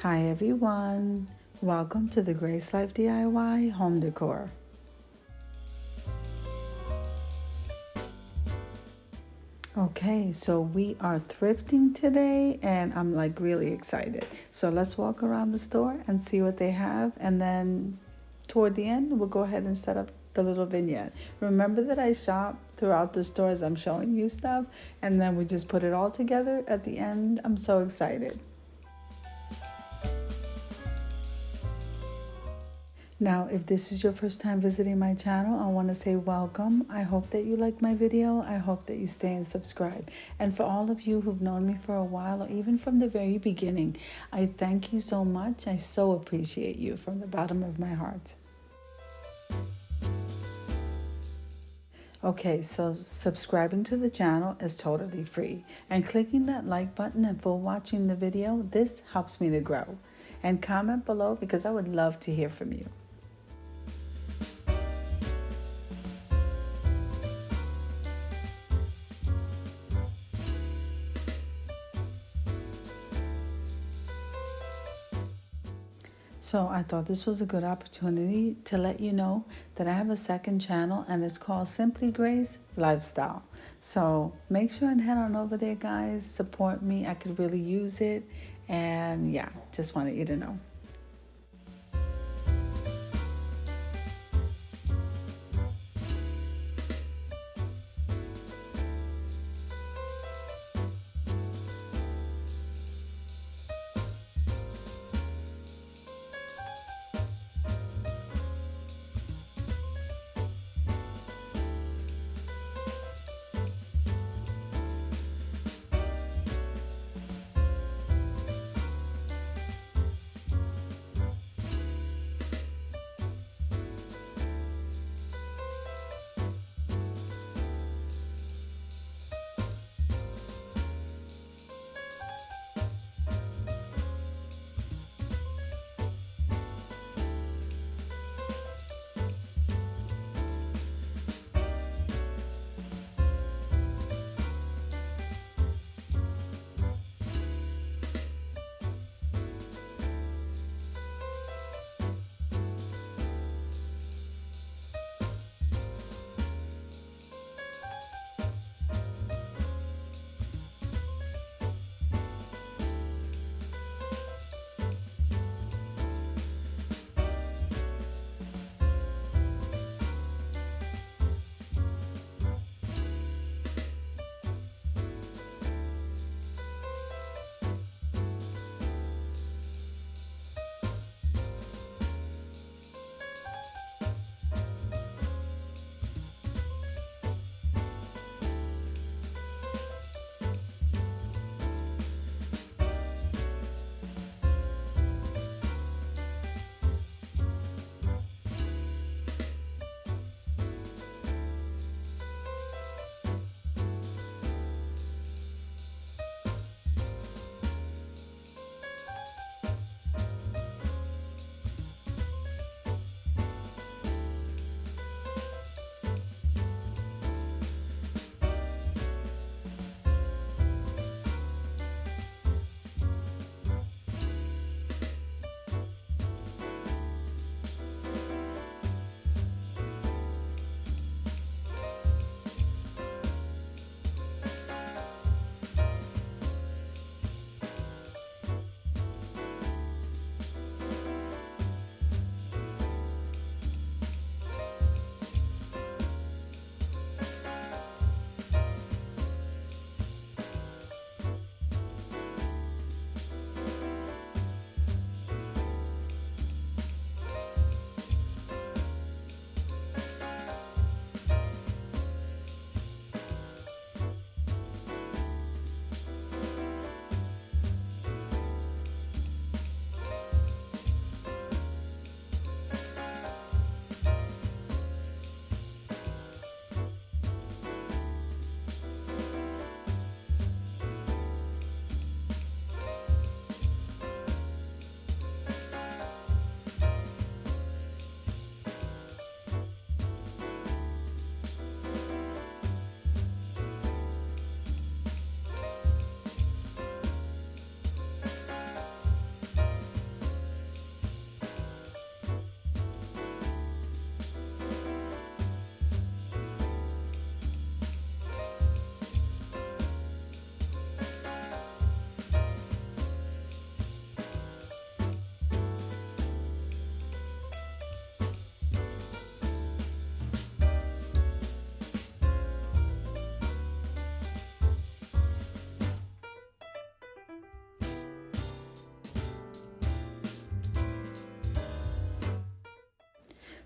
Hi everyone, welcome to the Grace Life DIY Home Decor. Okay, so we are thrifting today and I'm like really excited. So let's walk around the store and see what they have, and then toward the end we'll go ahead and set up the little vignette. Remember that I shop throughout the store as I'm showing you stuff, and then we just put it all together at the end. I'm so excited. Now, if this is your first time visiting my channel, I want to say welcome. I hope that you like my video. I hope that you stay and subscribe. And for all of you who've known me for a while, or even from the very beginning, I thank you so much. I so appreciate you from the bottom of my heart. Okay, so subscribing to the channel is totally free. And clicking that like button and for watching the video, this helps me to grow. And comment below because I would love to hear from you. So I thought this was a good opportunity to let you know that I have a second channel and it's called Simply Grace Lifestyle. So make sure and head on over there, guys. Support me. I could really use it. And yeah, just wanted you to know.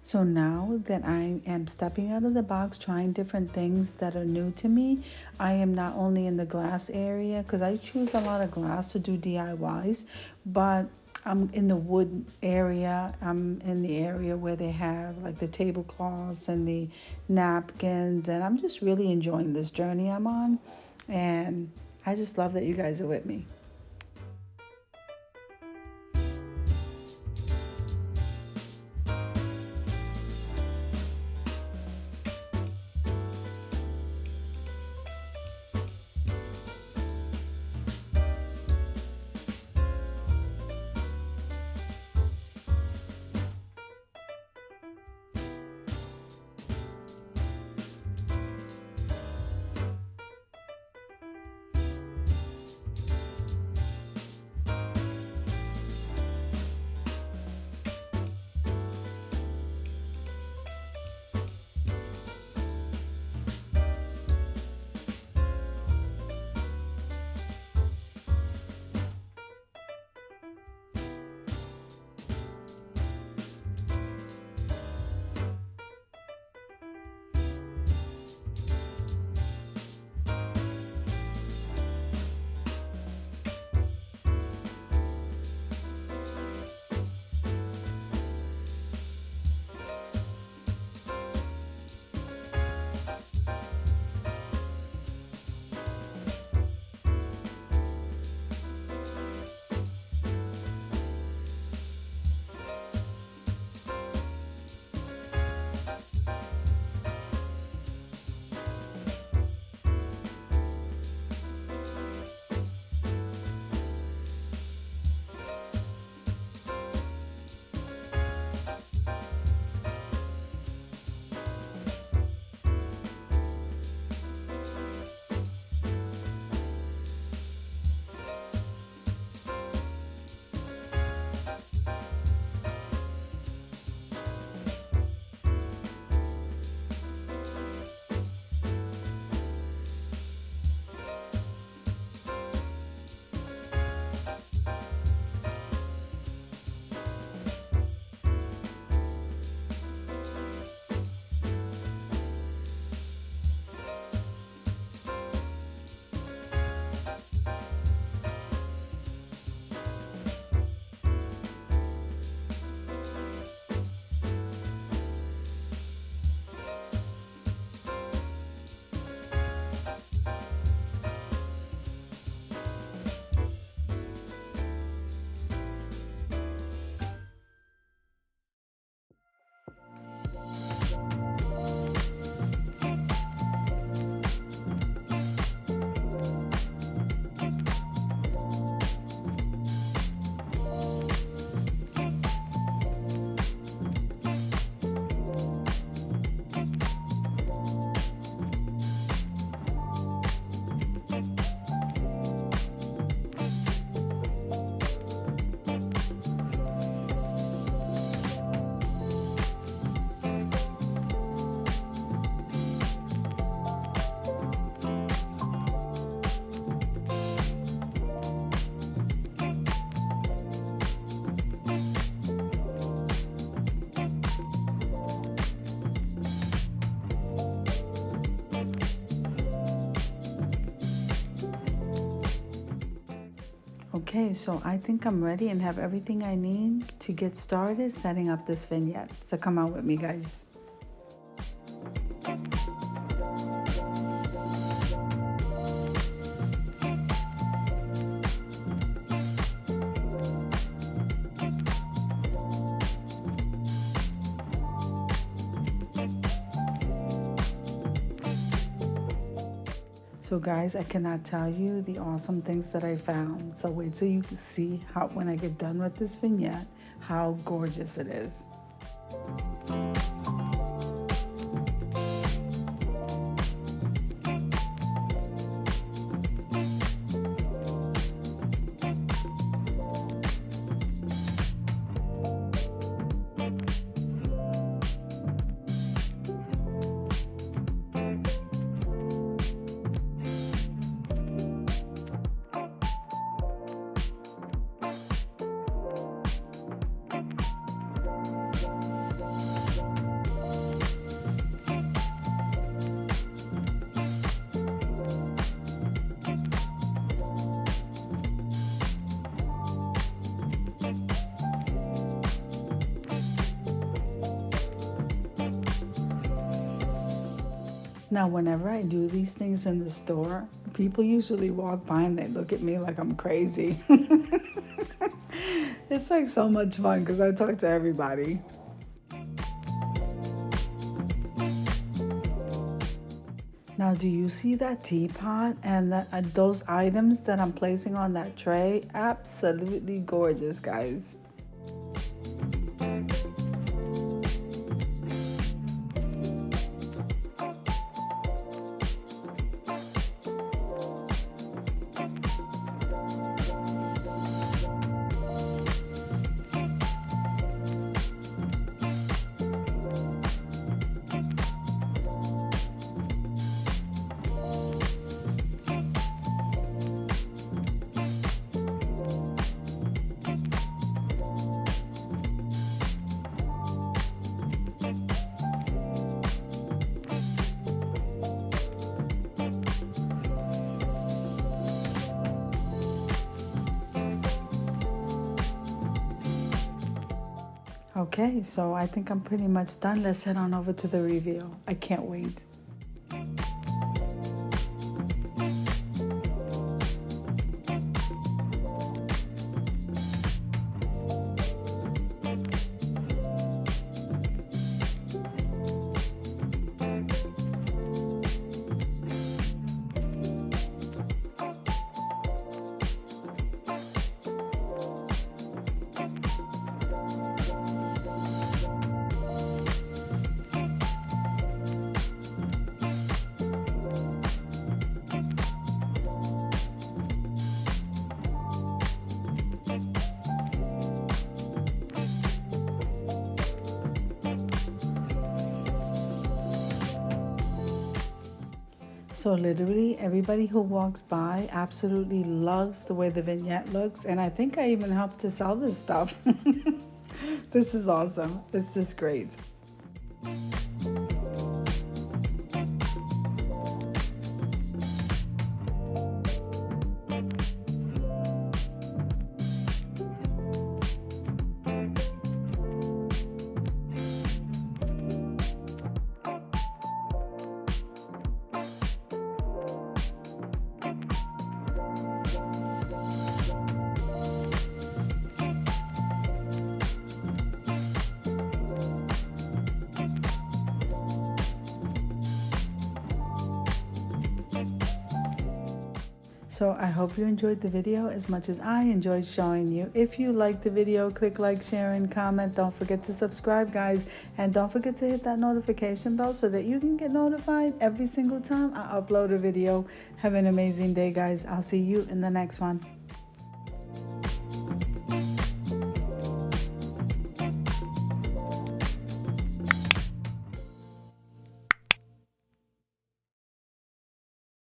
So now that I am stepping out of the box, trying different things that are new to me, I am not only in the glass area, because I choose a lot of glass to do DIYs, but I'm in the wood area. I'm in the area where they have like the tablecloths and the napkins, and I'm just really enjoying this journey I'm on. And I just love that you guys are with me. Okay, so I think I'm ready and have everything I need to get started setting up this vignette. So come out with me, guys. So guys, I cannot tell you the awesome things that I found. So wait till you see how, when I get done with this vignette, how gorgeous it is. Now, whenever I do these things in the store, people usually walk by and they look at me like I'm crazy. It's like so much fun because I talk to everybody. Now, do you see that teapot and those items that I'm placing on that tray? Absolutely gorgeous, guys. Okay, so I think I'm pretty much done. Let's head on over to the reveal. I can't wait. So literally everybody who walks by absolutely loves the way the vignette looks, and I think I even helped to sell this stuff. This is awesome. It's just great. So I hope you enjoyed the video as much as I enjoyed showing you. If you liked the video, click like, share, and comment. Don't forget to subscribe, guys. And don't forget to hit that notification bell so that you can get notified every single time I upload a video. Have an amazing day, guys. I'll see you in the next one.